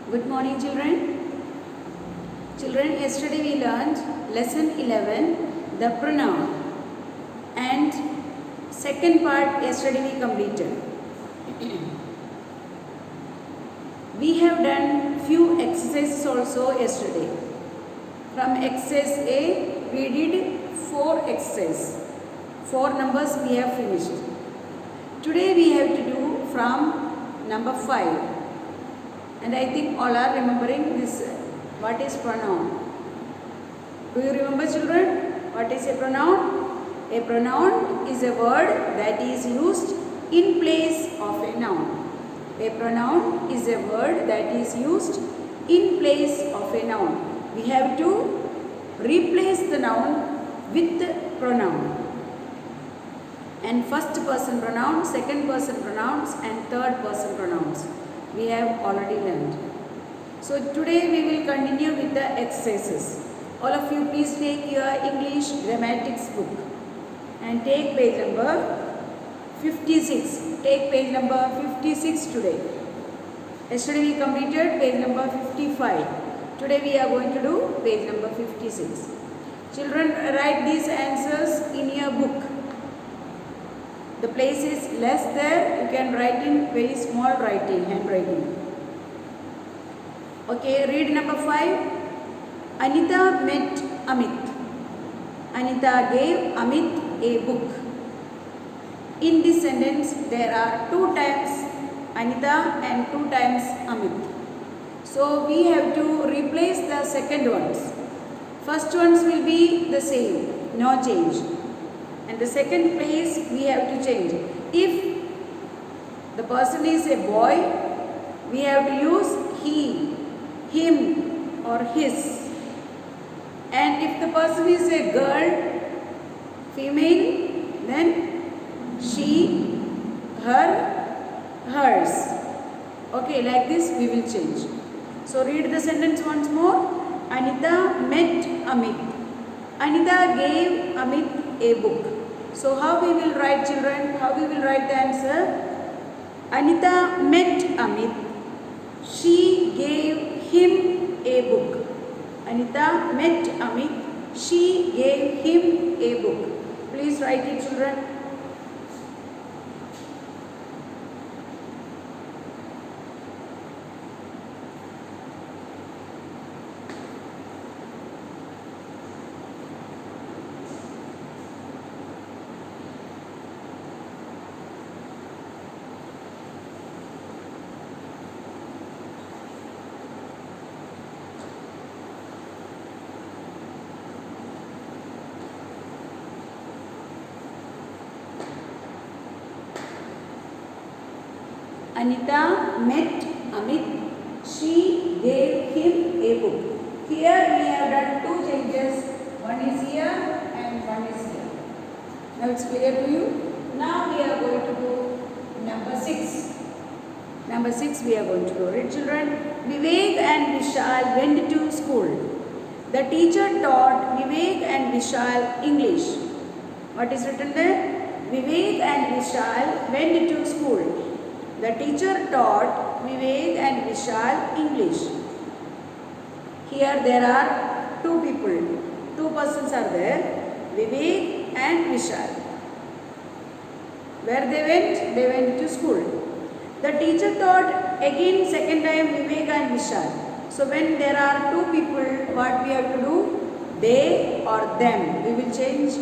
Good morning, children. Children, yesterday we learned lesson 11, the pronoun, and second part yesterday we completed. We have done few exercises also yesterday. From exercise A, we did 4 exercises. 4 numbers we have finished. Today we have to do from number 5. And I think all are remembering this. What is pronoun? Do you remember, children? What is a pronoun? A pronoun is a word that is used in place of a noun. A pronoun is a word that is used in place of a noun. We have to replace the noun with the pronoun. And first person pronoun, second person pronouns, and third person pronouns. We have already learned. So today we will continue with the exercises. All of you please take your English grammatics book and take page number 56. Take page number 56 today. Yesterday we completed page number 55. Today we are going to do page number 56. Children, write these answers in your book. The place is less there, you can write in very small writing, handwriting. Okay, read number 5. Anita met Amit. Anita gave Amit a book. In this sentence, there are 2 times Anita and 2 times Amit. So, we have to replace the second ones. First ones will be the same, no change. And the second place we have to change. If the person is a boy, we have to use he, him or his. And if the person is a girl, female, then she, her, hers. Okay, like this we will change. So read the sentence once more. Anita met Amit. Anita gave Amit a book. So how we will write, children? How we will write the answer? Anita met Amit. She gave him a book. Anita met Amit. She gave him a book. Please write it, children. Anita met Amit. She gave him a book. Here we have done 2 changes. One is here and one is here. Now it's clear to you. Now we are going to do number 6. Number 6 we are going to do. Read, children. Vivek and Vishal went to school. The teacher taught Vivek and Vishal English. What is written there? Vivek and Vishal went to school. The teacher taught Vivek and Vishal English. Here there are 2 people. 2 persons are there. Vivek and Vishal. Where they went? They went to school. The teacher taught again second time Vivek and Vishal. So when there are 2 people, what we have to do? They or them. We will change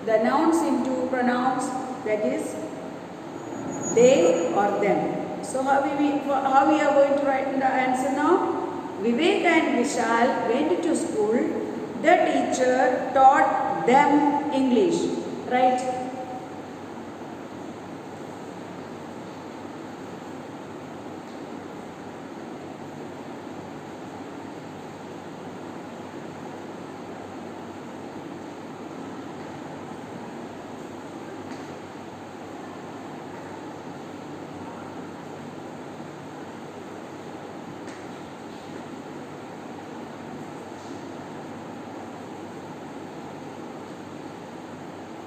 the nouns into pronouns, that is they or them. So how we are going to write the answer now? Vivek and Vishal went to school. The teacher taught them English. Right?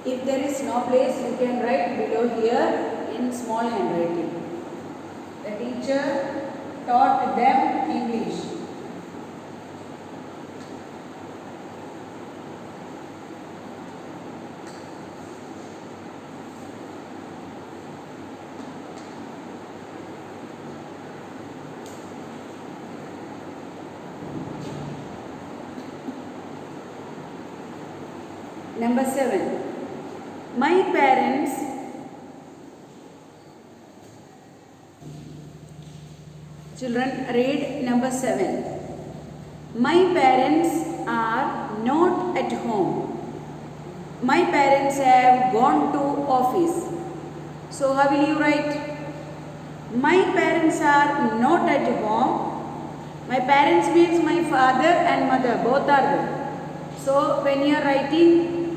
If there is no place, you can write below here in small handwriting. The teacher taught them English. Number 7. My parents Children, read number 7. My parents are not at home. My parents have gone to office. So how will you write? My parents are not at home. My parents means my father and mother, both are there. So when you are writing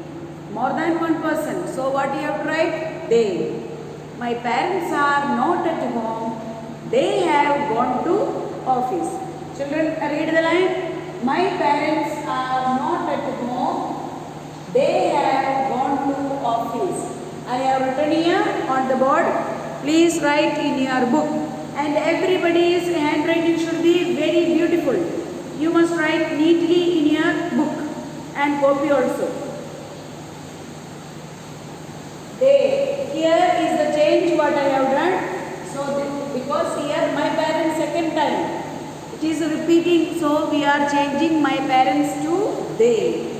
more than one person, so what you have to write? They. My parents are not at home. They have gone to office. Children, read the line. My parents are not at home. They have gone to office. I have written here on the board. Please write in your book. And everybody's handwriting should be very beautiful. You must write neatly in your book and copy also. They. Here is the change what I have done. So because here my parents second time. It is repeating. So we are changing my parents to they.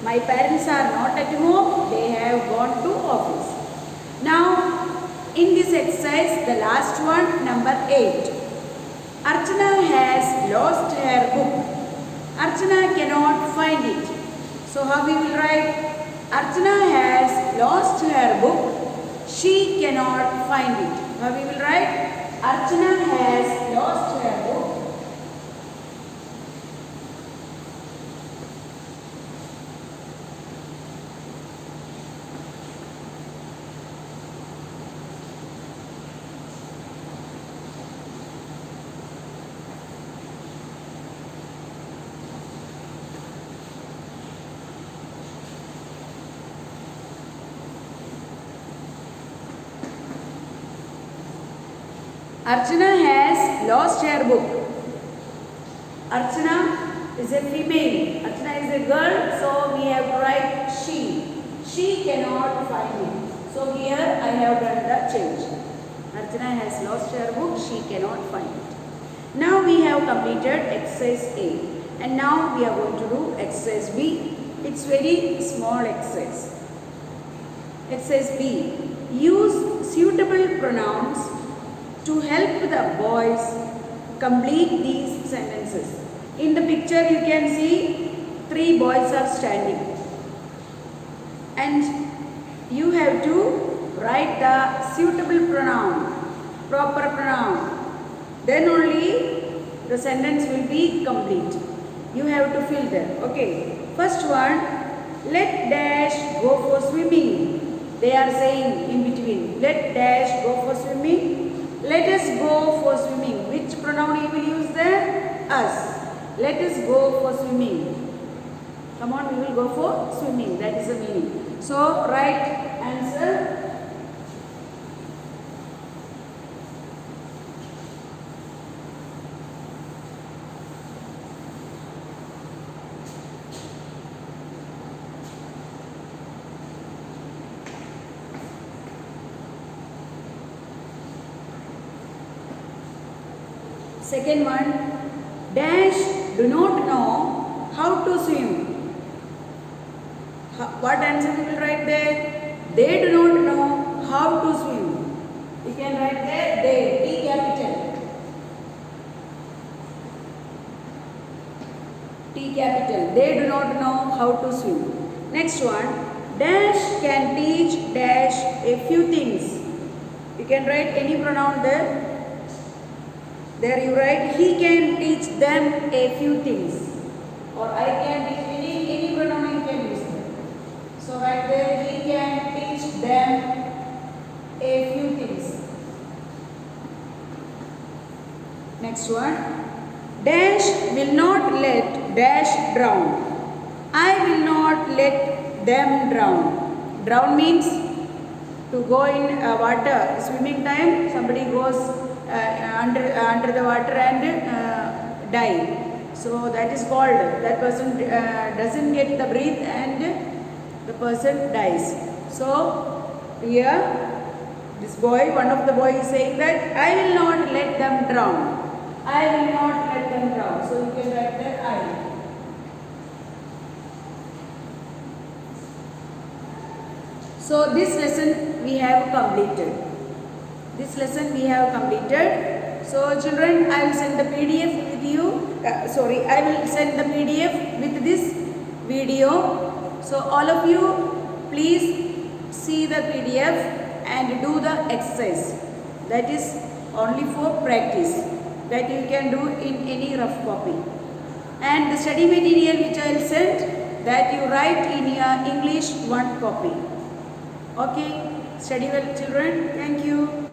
My parents are not at home. They have gone to office. Now in this exercise, the last one, number 8. Archana has lost her book. Archana cannot find it. So how we will write? Archana has lost her book. She cannot find it. How we will write? Archana has lost her book. Archana has lost her book. Archana is a female. Archana is a girl, so we have to write she. She cannot find it. So here I have done the change. Archana has lost her book. She cannot find it. Now we have completed exercise A. And now we are going to do exercise B. It's very small exercise. Exercise B. Use suitable pronouns to help the boys complete these sentences. In the picture you can see 3 boys are standing. And you have to write the suitable pronoun, proper pronoun. Then only the sentence will be complete. You have to fill there. Okay. First one, let dash go for swimming. They are saying in between. Let dash go for swimming. Let us go for swimming. Which pronoun you will use there? Us. Let us go for swimming. Come on, we will go for swimming. That is the meaning. So, right answer. Second one, dash do not know how to swim. What answer we will write there? They do not know how to swim. You can write there they, T capital. T capital. They do not know how to swim. Next one, dash can teach dash a few things. You can write any pronoun there. There you write, he can teach them a few things. Or I can teach any pronoun you can use there. So right there, he can teach them a few things. Next one, dash will not let dash drown. I will not let them drown. Drown means to go in water, swimming time, somebody goes under the water and die. So that is called, that person doesn't get the breath and the person dies. So here this boy, one of the boy is saying that I will not let them drown. I will not let them drown. So you can write that I. So this lesson we have completed. This lesson we have completed. So children, I will send the PDF with you. I will send the PDF with this video. So all of you please see the PDF and do the exercise. That is only for practice, that you can do in any rough copy. And the study material which I will send, that you write in your English 1 copy. Okay, study well children. Thank you.